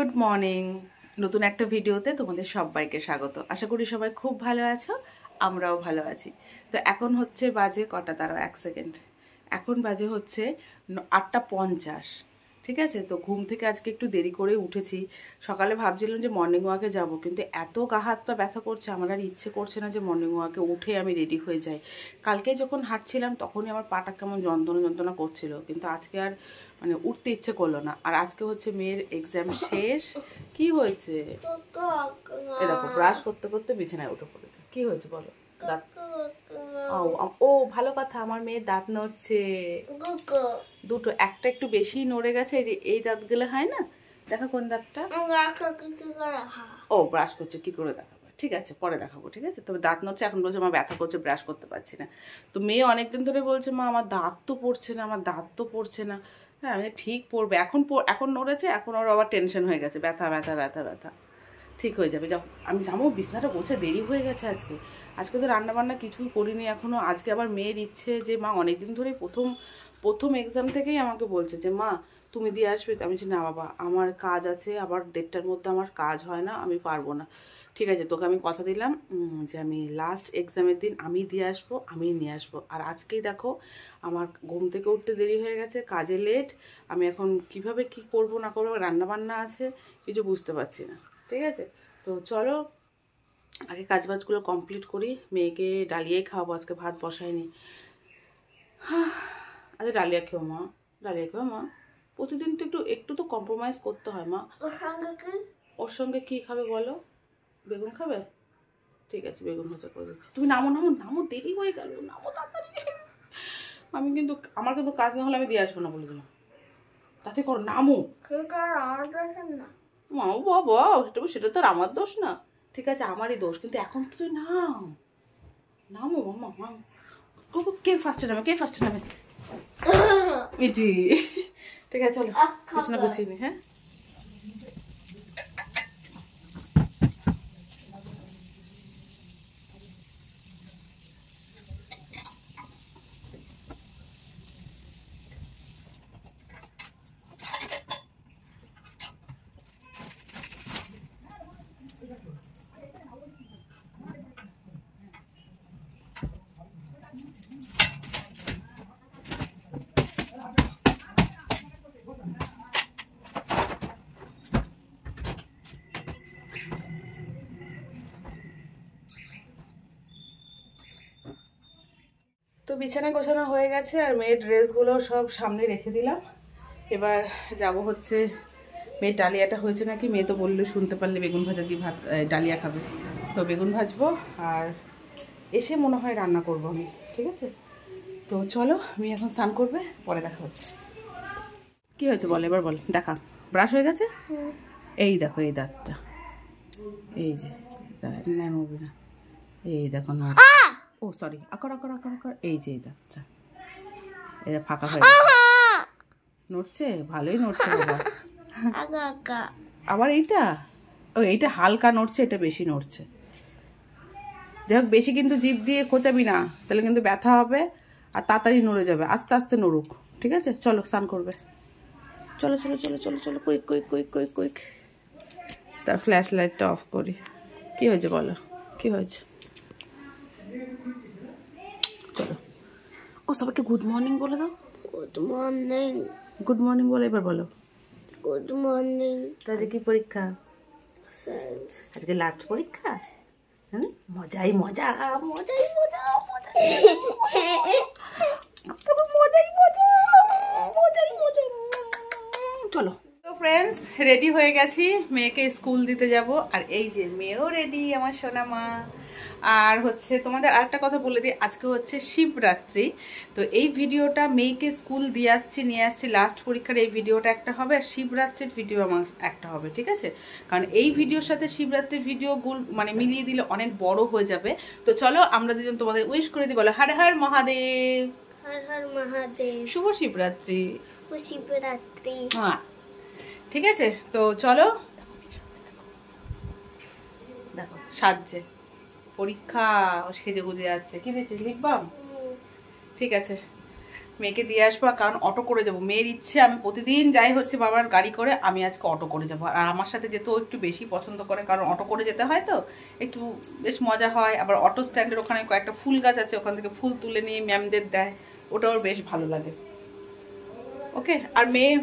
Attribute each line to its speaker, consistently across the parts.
Speaker 1: Good morning. নতুন একটা ভিডিওতে তোমাদের সবাইকে স্বাগত। আশা করি সবাই খুব ভালো আছো, আমরাও ভালো আছি। তো এখন হচ্ছে বাজে কটা, তারা 1 সেকেন্ড, এখন বাজে হচ্ছে 8:50। ঠিক আছে, তো ঘুম থেকে আজকে একটু দেরি করে উঠেছি। সকালে ভাবছিলাম যে মর্নিং ওয়াকে যাব, কিন্তু এত গা হাত পা ব্যথা করছে, আমার আর ইচ্ছে করছে না যে মর্নিং ওয়াকে উঠে আমি রেডি হয়ে যাই। কালকে যখন হাঁটছিলাম তখনই আমার পাটা কেমন যন্ত্রণা যন্ত্রণা করছিল, কিন্তু আজকে আর মানে উঠতে ইচ্ছে করলো না। আর আজকে হচ্ছে মেয়ের এক্সাম শেষ। কি হয়েছে? এ দেখো, ব্রাশ করতে করতে বিছানায় উঠে পড়েছে। কি হয়েছে বলো? দাঁত? ও ভালো কথা, আমার মেয়ে দাঁত নড়ছে দুটো। একটা একটু বেশি নড়ে গেছে, এই যে এই দাঁতগুলো হয় না, দেখো কোন দাঁতটা। ও ব্রাশ করছে, কি করে দেখাবো? ঠিক আছে, পরে দেখাবো। ঠিক আছে, তবে দাঁত নড়ছে, এখন বলছে আমার ব্যথা করছে, ব্রাশ করতে পারছি না। তো মেয়ে অনেকদিন ধরে বলছে মা আমার দাঁত তো পড়ছে না, আমার দাঁত তো পড়ছে না। হ্যাঁ, আমি ঠিক পড়বে, এখন নড়েছে, এখন ওর আবার টেনশন হয়ে গেছে, ব্যথা ব্যথা ব্যথা ব্যথা। ঠিক হয়ে যাবে, যাও। আমি নামো, বিছনাটা গোছে দেরি হয়ে গেছে আজকে। আজকে তো রান্নাবান্না কিছুই করিনি এখনও। আজকে আবার মেয়ের ইচ্ছে যে মা অনেকদিন ধরেই প্রথম এক্সাম থেকেই আমাকে বলছে যে মা তুমি দিয়ে আসবে। আমি বলছি না বাবা, আমার কাজ আছে, আবার 1:30টার মধ্যে আমার কাজ হয় না, আমি পারবো না। ঠিক আছে, তোকে আমি কথা দিলাম যে আমি লাস্ট এক্সামের দিন আমি দিয়ে আসবো, আমি নিয়ে আসবো। আর আজকেই দেখো আমার ঘুম থেকে উঠতে দেরি হয়ে গেছে, কাজে লেট। আমি এখন কিভাবে কি করব না করবো, রান্নাবান্না আছে, কিছু বুঝতে পারছি না। ঠিক আছে, তো চলো আগে কাজবাজগুলো কমপ্লিট করি। মেয়েকে ডালিয়াই খাওয়াবো, আজকে ভাত বসাইনি। আরে ডালিয়া খেও মা, ডালিয়া খেও মা। প্রতিদিন তো একটু তো কম্প্রোমাইজ করতে হয় মা। ওর সঙ্গে কি খাবে বলো? বেগুন খাবে? ঠিক আছে, বেগুন ভাজা করে দিচ্ছি। তুমি নামো নামো নামো, দেরি হয়ে গেল, নামো তাড়াতাড়ি। আমার কিন্তু কাজ না হলে আমি দিয়ে আসবো না, বলে দিলাম। তাতে করো, নামো। মা বাবা, সেটা তো আর আমার দোষ না। ঠিক আছে, আমারই দোষ, কিন্তু এখন তো তুই নামো মামা। কে ফার্স্টে নামে? মিটি। ঠিক আছে, চলো বিছানা গুছিয়ে নি। হ্যাঁ, তো বিছানা গোছানো হয়ে গেছে, আর মেয়ের ড্রেসগুলো সব সামনে রেখে দিলাম। এবার যাব হচ্ছে, মেয়ের ডালিয়াটা হয়েছে নাকি, মেয়ে তো বললো শুনতে পারলে বেগুন ভাজা দিয়ে ভাত ডালিয়া খাবে। তো বেগুন ভাজবো, আর এসে মনে হয় রান্না করবো আমি। ঠিক আছে, তো চলো, মেয়ে এখন স্নান করবে, পরে দেখা হচ্ছে। কি হয়েছে বল, এবার বল, দেখা। ব্রাশ হয়ে গেছে, এই দেখো এই দাঁতটা, এই যে নড়বে না, এই দেখো না। ও সরি, আকর, এই যে এই দাঁতটা, এটা ফাঁকা হয়ে নড়ছে, ভালোই নড়ছে বাবা। আবার এইটা হালকা নড়ছে, এটা বেশি নড়ছে। যাই হোক, বেশি কিন্তু জিভ দিয়ে খোঁচাবি না, তাহলে কিন্তু ব্যথা হবে আর তাড়াতাড়ি নড়ে যাবে। আস্তে আস্তে নড়ুক, ঠিক আছে? চলো স্নান করবে, চলো চলো চলো চলো চলো, কুইক। তার ফ্ল্যাশ লাইটটা অফ করি। কি হয়েছে বলো, কি হয়েছে? চলো, ও সবাইকে গুড মর্নিং বলে দাও। গুড মর্নিং বলো, এবার বলো
Speaker 2: গুড মর্নিং।
Speaker 1: আজকে কি পরীক্ষা? আজকে লাস্ট পরীক্ষা। মজাই মজা। চলো তো ফ্রেন্ডস, রেডি হয়ে গেছি, মেয়েকে স্কুল দিতে যাব। আর এই যে মেয়েও রেডি, আমার সোনা মা। আর হচ্ছে তোমাদের আরেকটা কথা বলে দিই, আজকে হচ্ছে শিবরাত্রি। তো এই ভিডিওটা মেয়েকে স্কুল দিয়ে নিয়ে আসছি, লাস্ট পরীক্ষার এই ভিডিওটা একটা হবে, আর শিবরাত্রির ভিডিও আমার একটা হবে। ঠিক আছে, কারণ এই ভিডিওর সাথে শিবরাত্রির ভিডিওগুলো মানে মিলিয়ে দিলে অনেক বড় হয়ে যাবে। তো চলো আমরা দুজন তোমাদের উইশ করে দিই, বলো হর হর মহাদেব।
Speaker 2: হর হর মহাদেব।
Speaker 1: শুভ শিবরাত্রি।
Speaker 2: শুভ শিবরাত্রি।
Speaker 1: হ্যাঁ, ঠিক আছে, তো চলো। দেখো সাজছে, পরীক্ষা, সেজে গুজে যাচ্ছে। কি দিচ্ছিস? Lip balm? ঠিক আছে, মেয়েকে দিয়ে আসবো, কারণ অটো করে যাবো। মেয়ের ইচ্ছে আমি প্রতিদিন যাই হচ্ছে বাবার গাড়ি করে, আমি আজকে অটো করে যাবো। আর আমার সাথে যেতেও একটু বেশি পছন্দ করে, কারণ অটো করে যেতে হয় তো একটু বেশ মজা হয়। আবার অটো স্ট্যান্ডের ওখানে কয়েকটা ফুল গাছ আছে, ওখান থেকে ফুল তুলে নিয়ে ম্যামদের দেয়, ওটাও বেশ ভালো লাগে। ওকে, আর মেয়ে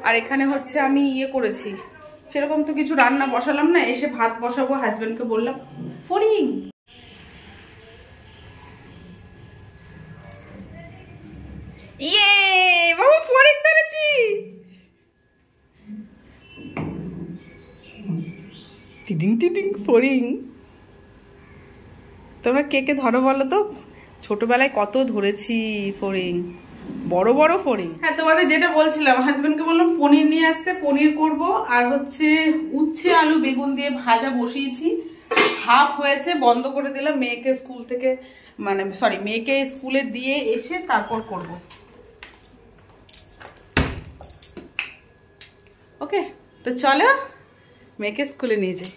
Speaker 1: আর এখানে হচ্ছে আমি ইয়ে করেছি, সেরকম তো কিছু রান্না বসালাম না, এসে ভাত বসাবো। হাজব্যান্ডকে বললাম ফড়িং ইয়ে বাবা ফড়িং ধরেছি। টিডিং টিডিং ফড়িং। তোমরা কে কে ধরো বলো তো? ছোটবেলায় কত ধরেছি ফড়িং, বড় বড় ফড়িং। হ্যাঁ, তোমাদের যেটা বলছিলাম, হাজবেন্ডকে বললাম পনির নিয়ে আসতে, পনির করব। আর হচ্ছে উচ্ছে আলু বেগুন দিয়ে ভাজা বসিয়েছি, হাফ হয়েছে, বন্ধ করে দিলাম। মেয়েকে স্কুল থেকে মেয়েকে স্কুলে দিয়ে এসে তারপর করব। ওকে, তো চলো মেয়েকে স্কুলে নিয়ে যাই,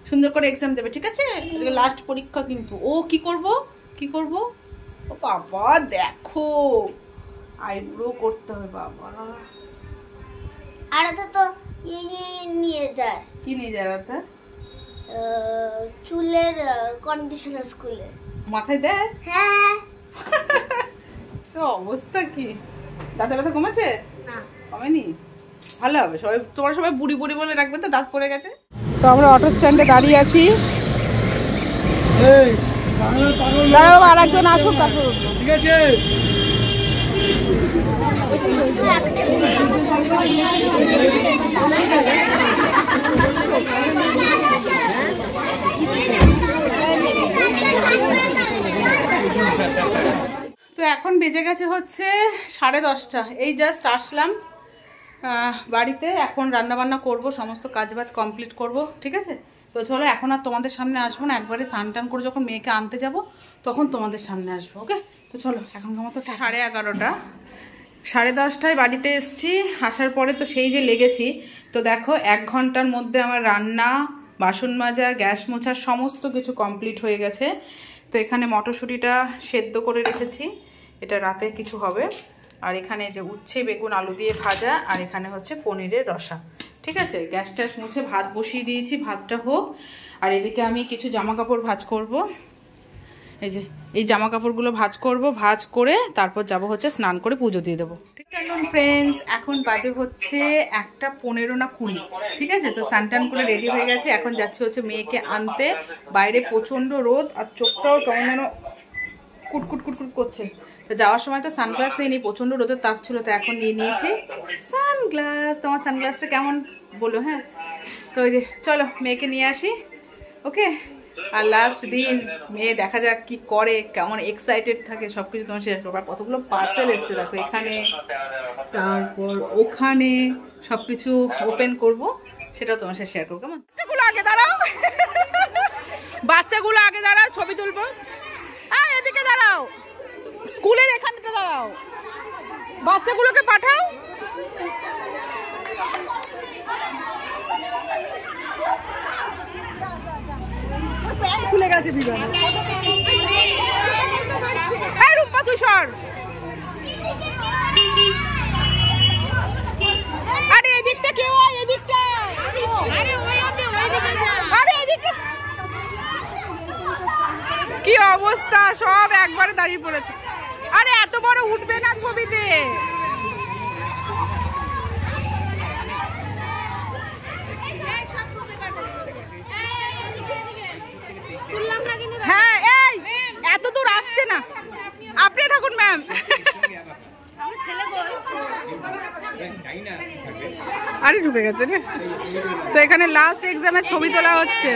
Speaker 1: সুন্দর করে এক্সাম দেবে, ঠিক আছে? লাস্ট পরীক্ষা কিন্তু। ও কি করব ও বাবা দেখো, আইব্রো করতে হবে বাবা।
Speaker 2: আর তো নিয়ে যায়,
Speaker 1: কি নিয়ে যায় রাতে?
Speaker 2: চুলের কন্ডিশনার স্কুলে
Speaker 1: মাথায় দেয়।
Speaker 2: হ্যাঁ।
Speaker 1: অবস্থা কি, দাঁতে ব্যথা কমেছে?
Speaker 2: না
Speaker 1: কমেনি? ভালো হবে। তোমরা সবাই বুড়ি বুড়ি বলে রাখবে তো, দাঁত পড়ে গেছে। তো আমরা অটো স্ট্যান্ডে দাঁড়িয়ে আছি, দাঁড়াও আর একজন আসুক তারপর। ঠিক আছে, তো এখন বেজে গেছে হচ্ছে 10:30। এই জাস্ট আসলাম বাড়িতে, এখন রান্নাবান্না করব, সমস্ত কাজবাজ কমপ্লিট করব, ঠিক আছে? তো চলো, এখন আর তোমাদের সামনে আসবো না, একবারে স্নান টান করে যখন মেয়েকে আনতে যাব তখন তোমাদের সামনে আসবো। ওকে, তো চলো, এখনকার মতো 11:30, 10:30টায় বাড়িতে এসছি। আসার পরে তো সেই যে লেগেছি, তো দেখো 1 ঘন্টার মধ্যে আমার রান্না, বাসন মাজা, গ্যাস মোছা সমস্ত কিছু কমপ্লিট হয়ে গেছে। তো এখানে মটরশুঁটিটা সেদ্ধ করে রেখেছি, এটা রাতে কিছু হবে। আর এখানে যে উচ্ছে বেগুন আলু দিয়ে ভাজা, আর এখানে হচ্ছে পনিরের রসা, ঠিক আছে? গ্যাস ট্যাস মুছে ভাত বসিয়ে দিয়েছি, ভাতটা হোক। আর এদিকে আমি কিছু জামা কাপড় ভাঁজ করব, এই জামা কাপড়গুলো ভাঁজ করব, ভাঁজ করে তারপর যাব হচ্ছে স্নান করে পুজো দিয়ে দেবো। ঠিক আছে ফ্রেন্ডস, এখন বাজে হচ্ছে 1:15 না 20, ঠিক আছে? তো স্নান টান করে রেডি হয়ে গেছে, এখন যাচ্ছি হচ্ছে মেয়েকে আনতে। বাইরে প্রচণ্ড রোদ, আর চোখটাও কেমন যেন কুটকুট কুটকুট করছে। তো যাওয়ার সময় তো সানগ্লাস নিয়ে প্রচণ্ড রোদের তাপ ছিল, তো এখন নিয়ে নিয়েছি সানগ্লাস। তোমার সানগ্লাসটা কেমন বলো? হ্যাঁ, তো ওই যে চলো মেয়েকে নিয়ে আসি। ওকে, আর লাস্ট দিন মেয়ে দেখা যাক কি করে, কেমন এক্সাইটেড থাকে, সব কিছু তোমার শেয়ার করবো। আর কতগুলো পার্সেল এসছে দেখো, এখানে তারপর ওখানে সব কিছু ওপেন করবো, সেটাও তোমার সাথে শেয়ার করবো। কেমন? বাচ্চাগুলো আগে দাঁড়াও, বাচ্চাগুলো আগে দাঁড়াও, ছবি তুলবো। এদিকে দাঁড়াও, স্কুলের এখানটা দাঁড়াও, বাচ্চাগুলোকে পাঠাও। খুলে গেছে বিমানে। এই রূপা তুই সর। আরে এদিকটা কেউ আয়, এদিকটা। আরে এদিকে কি অবস্থা, সব একবারে দাঁড়িয়ে পড়েছে। আরে এত বড় উঠবে না ছবিতে। হ্যাঁ, এই এত দূর আসছে না, আপনি থাকুন ম্যাম। আরে ঢুকে গেছে রে। তো এখানে লাস্ট এক্সামের ছবি তোলা হচ্ছে।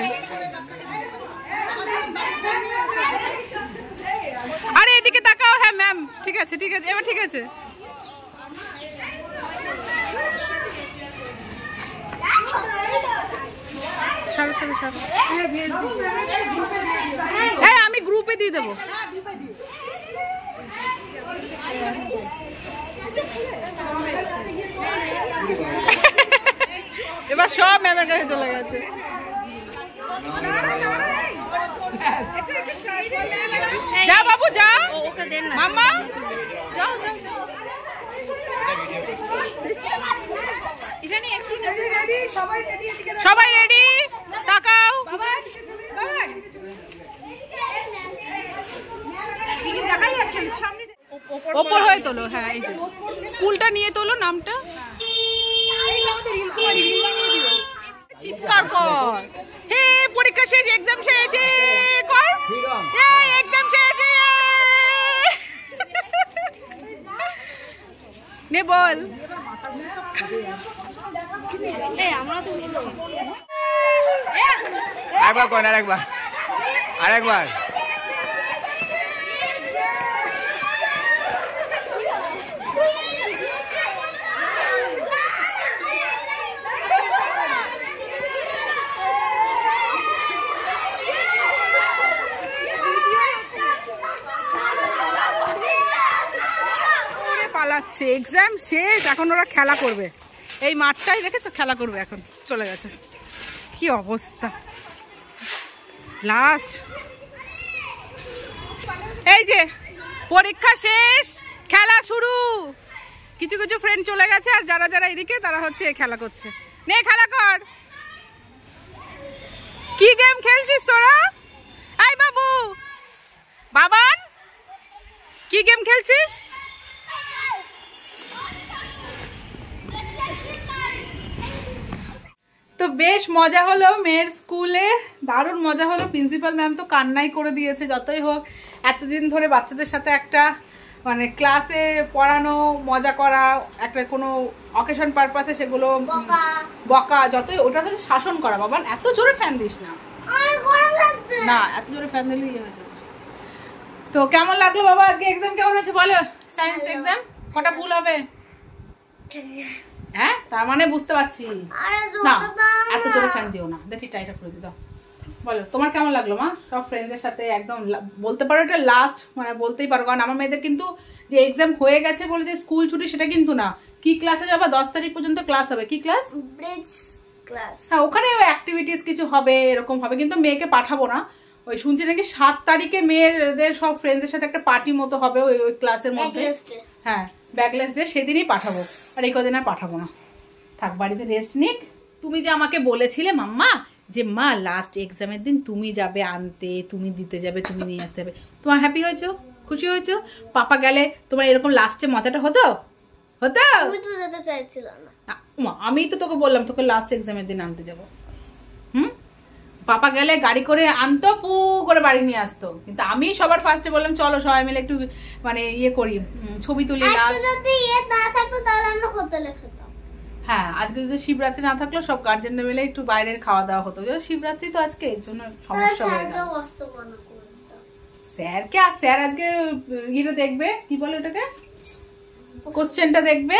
Speaker 1: আরে এদিকে তাকাও। হ্যাঁ ম্যাম, ঠিক আছে ঠিক আছে, এবার ঠিক আছে। হ্যাঁ, আমি গ্রুপে দিয়ে দেবো। এবার সব ম্যামের কাছে চলে গেছে। যা বাবু যা, মাম্মা যাও যাও যাও। সবাই রেডি, তাকাও। ওপর হয়ে তোলো, হ্যাঁ এই যে স্কুলটা নিয়ে তোলো, নামটা চিৎকার কর। হে পরীক্ষা শেষ, এক্সাম শেষ কর, এক্সাম শেষ নে বল।
Speaker 3: আরেকবার কর, আরেকবার আরেকবার।
Speaker 1: পালাচ্ছে, এক্সাম শেষ, এখন ওরা খেলা করবে। এই মাঠটাই দেখেছো, খেলা করবে এখন। চলে গেছে, কি অবস্থা। লাস্ট এই যে পরীক্ষা শেষ, খেলা শুরু। কিছু কিছু ফ্রেন্ড চলে গেছে, আর যারা যারা এদিকে তারা হচ্ছে খেলা করছে। নে খেলা কর। কি গেম খেলছিস তোরা? এই বাবু, বাবান, কি গেম খেলছিস? তো বেশ মজা হলো মেয়ের স্কুলে, দারুণ মজা হলো। প্রিন্সিপাল ম্যাম তো কান্নাই করে দিয়েছে। যতই হোক এতদিন ধরে বাচ্চাদের সাথে একটা মানে ক্লাসে পড়ানো, মজা করা, একটা কোনো অকেশন পারপাসে সেগুলো বকা, যতই ওটা হচ্ছে শাসন করা। বাবা এত জোরে ফ্যান দিস না, না এত জোরে ফ্যান দিলে ইয়ে হয়ে যাবে। তো কেমন লাগলো বাবা আজকে এক্সাম? কেমন হয়েছে বলো? সায়েন্স এক্সাম কটা ভুল হবে? হ্যাঁ, তার মানে বুঝতে পারছি না। এত জোরে ফ্যান দিও না, দেখি টাইটা করে দিও। বলো তোমার কেমন লাগলো মা? সব ফ্রেন্ডদের সাথে একদম বলতে পারো এটা লাস্ট, মানে বলতেই পারো। কারণ আমার মেয়েদের কিন্তু যে এক্সাম হয়ে গেছে বলে যে স্কুল ছুটি সেটা কিন্তু না। কি ক্লাসে যাবা? 10 তারিখ পর্যন্ত ক্লাস হবে। কি ক্লাস?
Speaker 2: Bridge class.
Speaker 1: হ্যাঁ, ওখানে অ্যাক্টিভিটিস কিছু হবে, এরকম হবে। কিন্তু মেয়েকে পাঠাবো না। ওই শুনছি নাকি 7 তারিখে মেয়েদের সব ফ্রেন্ডসদের সাথে একটা পার্টি মতো হবে ওই ক্লাসের মধ্যে। হ্যাঁ, ব্যাকলেস ডে, সেদিনই পাঠাবো। আর এই কদিন আর পাঠাবো না, থাক বাড়িতে রেস্ট নিক। তুমি যে আমাকে বলেছিলে মাম্মা যে মা লাস্ট এক্সামের দিন তুমি যাবে আনতে, তুমি দিতে যাবে, তুমি নিয়ে আসতে যাবে, তোমার হ্যাপি হয়েছো? খুশি হয়েছো? পাপা গেলে তোমার এরকম লাস্টে মজাটা হতো? হতো?
Speaker 2: তুমি তো যেতে চাইছিল না।
Speaker 1: আমি তো তোকে বললাম তোকে লাস্ট এক্সামের দিন আনতে যাবো। পাপা গেলে গাড়ি করে আনতো, পু করে বাড়ি নিয়ে আসতো। কিন্তু আমি সবার ফার্স্টে বললাম চলো সবাই মিলে একটু মানে ইয়ে করি, ছবি তুলি।
Speaker 2: যদি ইয়ে না থাকতো তাহলে আমরা হোটেলে খেতাম।
Speaker 1: হ্যাঁ, আজকে যদি শিবরাত্রি না থাকলো সব গার্জেনরা মিলে একটু বাইরের খাওয়া দাওয়া হতো। শিবরাত্রি তো আজকে, এর জন্য সমস্যা হয়ে গেল। স্যারকে, আর স্যার আজকে ইয়েটা দেখবে, কি বলে ওটাকে, কোশ্চেনটা দেখবে,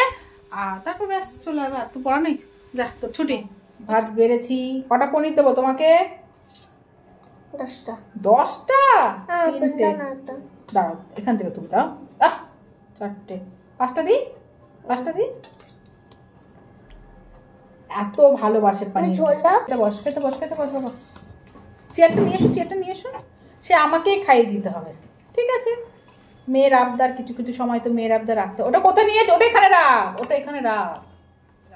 Speaker 1: আর তারপর ব্যাস চলে যাবে। আর তো পড়া নেই, যা তোর ছুটি। ভাত বেড়েছি। কটা পনির দেবো তোমাকে?
Speaker 2: 10টা।
Speaker 1: 10টা?
Speaker 2: দাঁড়াও,
Speaker 1: এখান থেকে তুমি দাও। 4টে, 5টা দিই, 5টা দিই। এত ভালোবাসে পানি। খেতে বস, খেতে বস, খেতে বস বাবা। চেয়ারটা নিয়ে এসো, চেয়ারটা নিয়ে এসো। সে আমাকেই খাইয়ে দিতে হবে, ঠিক আছে? মেয়ের আবদার, কিছু কিছু সময় তো মেয়ের আবদার রাখতে। ওটা কোথায় নিয়েছে? ওটা এখানে রাখ, ওটা এখানে রাখ।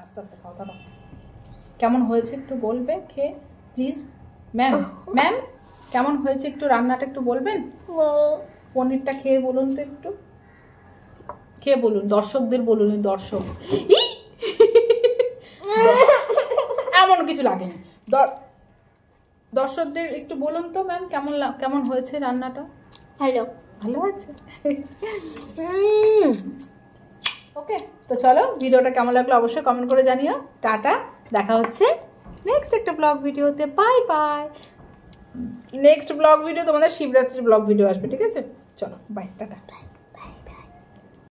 Speaker 1: আস্তে আস্তে খাও। দাঁড়াও, কেমন হয়েছে একটু বলবে খেয়ে প্লিজ? ম্যাম, ম্যাম কেমন হয়েছে একটু রান্নাটা একটু বলবেন? পনিরটা খেয়ে বলুন তো, একটু খেয়ে বলুন, দর্শকদের বলুন। দর্শক এমন কিছু লাগেনি, দর্শকদের একটু বলুন তো ম্যাম কেমন হয়েছে রান্নাটা?
Speaker 2: হ্যালো,
Speaker 1: ভালো আছে। ওকে, তো চলো ভিডিওটা কেমন লাগলো অবশ্যই কমেন্ট করে জানিও। টাটা, দেখা হচ্ছে নেক্সট একটা ব্লগ ভিডিওতে। Bye bye. Next blog video তোমাদের শিবরাত্রির ব্লগ ভিডিও আসবে, ঠিক আছে? চলো বাই, টাটা।